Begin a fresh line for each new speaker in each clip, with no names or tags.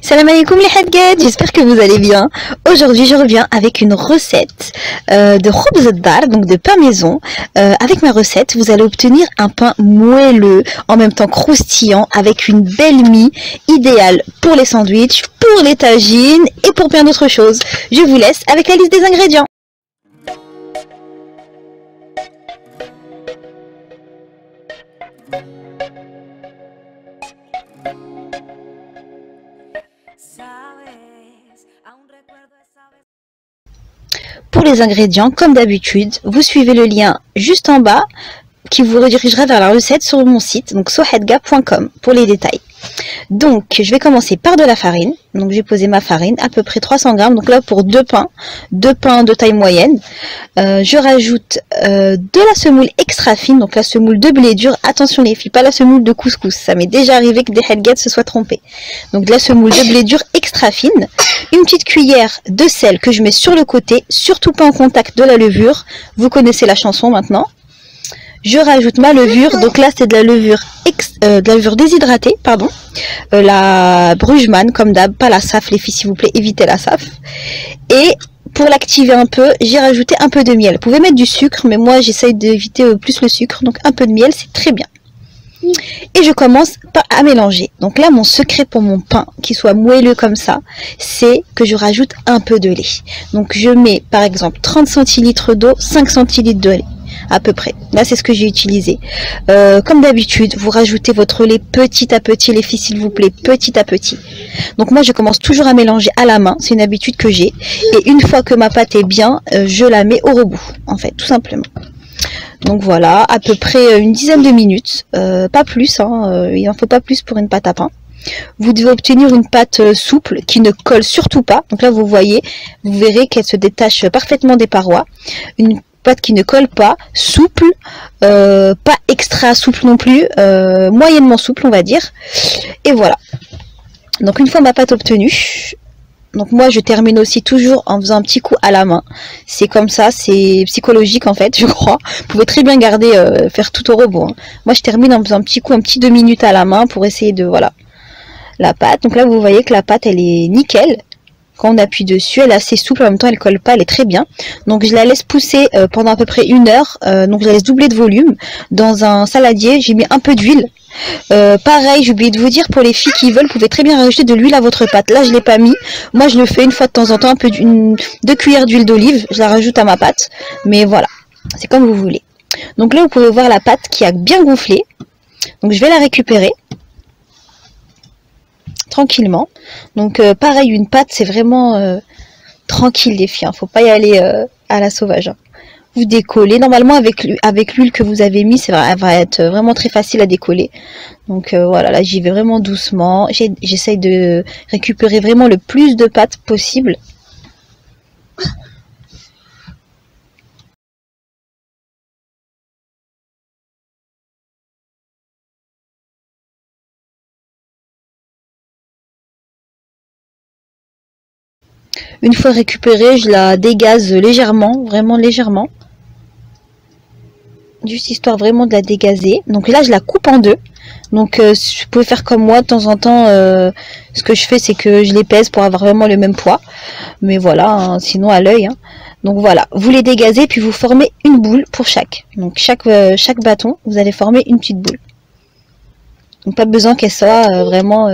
Salam alaikum les hadgad, j'espère que vous allez bien. Aujourd'hui je reviens avec une recette de khubz dar, donc de pain maison. Avec ma recette, vous allez obtenir un pain moelleux, en même temps croustillant, avec une belle mie, idéale pour les sandwichs, pour les tagines et pour plein d'autres choses. Je vous laisse avec la liste des ingrédients. Pour les ingrédients, comme d'habitude, vous suivez le lien juste en bas qui vous redirigera vers la recette sur mon site, donc sohedga.com pour les détails. Donc, je vais commencer par de la farine. Donc, j'ai posé ma farine, à peu près 300 grammes. Donc là, pour deux pains de taille moyenne. Je rajoute de la semoule extra fine, donc la semoule de blé dur. Attention les filles, pas la semoule de couscous. Ça m'est déjà arrivé que des hadgad se soient trompés. Donc, de la semoule de blé dur extra fine. Une petite cuillère de sel que je mets sur le côté, surtout pas en contact de la levure. Vous connaissez la chanson maintenant. Je rajoute ma levure, donc là c'est de la levure déshydratée, pardon, la Brugman comme d'hab, pas la SAF les filles s'il vous plaît, évitez la SAF. Et pour l'activer un peu, j'ai rajouté un peu de miel. Vous pouvez mettre du sucre, mais moi j'essaye d'éviter plus le sucre, donc un peu de miel c'est très bien. Et je commence à mélanger. Donc là mon secret pour mon pain qui soit moelleux comme ça, c'est que je rajoute un peu de lait. Donc je mets par exemple 30 centilitres d'eau, 5 centilitres de lait. À peu près, là c'est ce que j'ai utilisé. Comme d'habitude, vous rajoutez votre lait petit à petit, les filles s'il vous plaît, petit à petit. Donc moi je commence toujours à mélanger à la main, c'est une habitude que j'ai. Et une fois que ma pâte est bien, je la mets au rebut, en fait, tout simplement. Donc voilà, à peu près une dizaine de minutes, pas plus, hein, il n'en faut pas plus pour une pâte à pain. Vous devez obtenir une pâte souple qui ne colle surtout pas. Donc là vous voyez, vous verrez qu'elle se détache parfaitement des parois. Une pâte qui ne colle pas, souple, pas extra souple non plus, moyennement souple on va dire. Et voilà. Donc une fois ma pâte obtenue, donc moi je termine aussi toujours en faisant un petit coup à la main. C'est comme ça, c'est psychologique en fait, je crois. Vous pouvez très bien garder, faire tout au rebond. Hein. Moi je termine en faisant un petit coup, un petit 2 minutes à la main pour essayer de, voilà, la pâte. Donc là vous voyez que la pâte elle est nickel. Quand on appuie dessus, elle est assez souple, en même temps elle colle pas, elle est très bien. Donc je la laisse pousser pendant à peu près 1 heure, donc je la laisse doubler de volume. Dans un saladier, j'ai mis un peu d'huile. Pareil, j'ai oublié de vous dire, pour les filles qui veulent, vous pouvez très bien rajouter de l'huile à votre pâte. Là je l'ai pas mis, moi je le fais une fois de temps en temps, un peu 2 cuillères d'huile d'olive, je la rajoute à ma pâte. Mais voilà, c'est comme vous voulez. Donc là vous pouvez voir la pâte qui a bien gonflé. Donc je vais la récupérer tranquillement. Donc pareil, une pâte c'est vraiment tranquille les filles, hein. Faut pas y aller à la sauvage, hein. Vous décollez, normalement avec l'huile que vous avez mis, elle va être vraiment très facile à décoller. Donc voilà, là j'y vais vraiment doucement, j'essaye de récupérer vraiment le plus de pâte possible. Une fois récupérée, je la dégaze légèrement, vraiment légèrement. Juste histoire vraiment de la dégazer. Donc là, je la coupe en deux. Donc vous pouvez faire comme moi, de temps en temps, ce que je fais, c'est que je les pèse pour avoir vraiment le même poids. Mais voilà, hein, sinon à l'œil. Hein. Donc voilà, vous les dégazez, puis vous formez une boule pour chaque. Donc chaque bâton, vous allez former une petite boule. Donc pas besoin qu'elle soit vraiment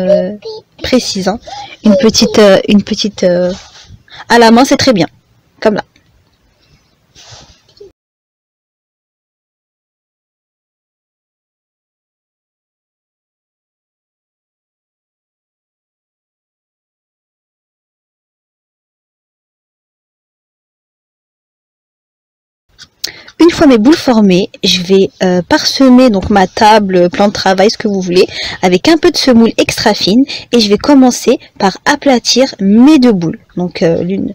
précise. Hein. Une petite à la main, c'est très bien. Comme là. Une fois mes boules formées, je vais parsemer donc ma table, plan de travail, ce que vous voulez, avec un peu de semoule extra fine et je vais commencer par aplatir mes 2 boules. Donc l'une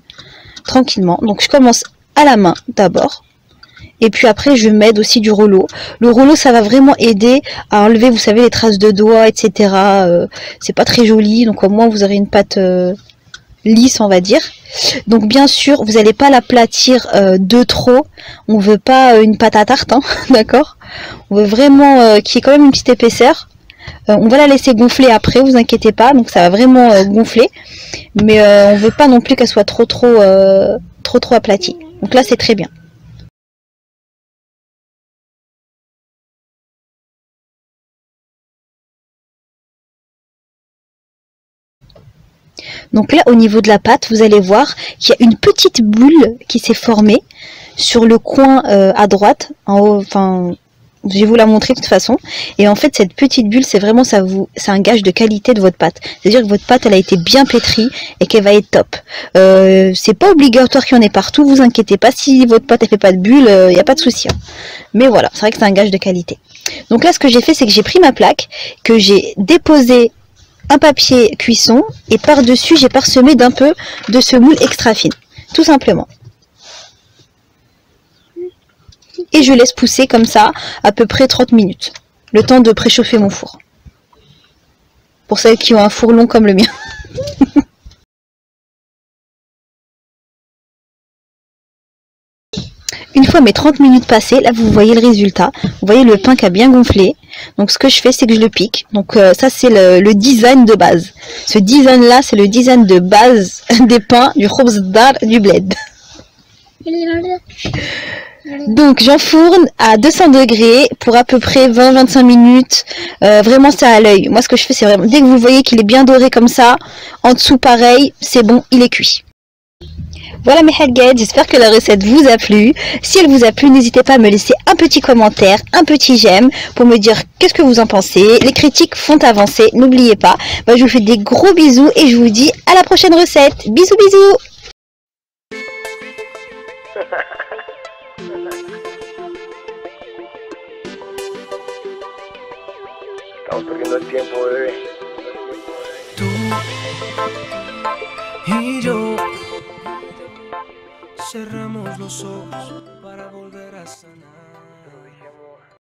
tranquillement. Donc je commence à la main d'abord et puis après je m'aide aussi du rouleau. Le rouleau ça va vraiment aider à enlever, vous savez, les traces de doigts, etc. C'est pas très joli, donc au moins vous aurez une pâte lisse on va dire. Donc bien sûr vous n'allez pas l'aplatir de trop, on veut pas une pâte à tarte, hein, d'accord. On veut vraiment qu'il y ait quand même une petite épaisseur, On va la laisser gonfler après, vous inquiétez pas, donc ça va vraiment gonfler. Mais on veut pas non plus qu'elle soit trop aplatie. Donc là c'est très bien. Donc là, au niveau de la pâte, vous allez voir qu'il y a une petite bulle qui s'est formée sur le coin à droite, en haut, enfin, je vais vous la montrer de toute façon. Et en fait, cette petite bulle, c'est vraiment c'est un gage de qualité de votre pâte. C'est-à-dire que votre pâte, elle a été bien pétrie et qu'elle va être top. C'est pas obligatoire qu'il y en ait partout, vous inquiétez pas. Si votre pâte, elle fait pas de bulle, il n'y a pas de souci. Hein. Mais voilà, c'est vrai que c'est un gage de qualité. Donc là, ce que j'ai fait, c'est que j'ai pris ma plaque, que j'ai déposée un papier cuisson et par-dessus j'ai parsemé d'un peu de semoule extra fine, tout simplement. Et je laisse pousser comme ça à peu près 30 minutes, le temps de préchauffer mon four. Pour celles qui ont un four long comme le mien. Une fois mes 30 minutes passées, là vous voyez le résultat. Vous voyez le pain qui a bien gonflé. Donc ce que je fais, c'est que je le pique. Donc ça c'est le design de base. Ce design là, c'est le design de base des pains, du khobz dar, du bled. Donc j'enfourne à 200 degrés pour à peu près 20-25 minutes. Vraiment c'est à l'œil. Moi ce que je fais, c'est vraiment, dès que vous voyez qu'il est bien doré comme ça, en dessous pareil, c'est bon, il est cuit. Voilà mes haggads, j'espère que la recette vous a plu. Si elle vous a plu, n'hésitez pas à me laisser un petit commentaire, un petit j'aime pour me dire qu'est-ce que vous en pensez. Les critiques font avancer, n'oubliez pas. Moi, je vous fais des gros bisous et je vous dis à la prochaine recette. Bisous bisous.
Estamos perdiendo el tiempo, bebé. Tú y yo cerramos los ojos para volver a sanar.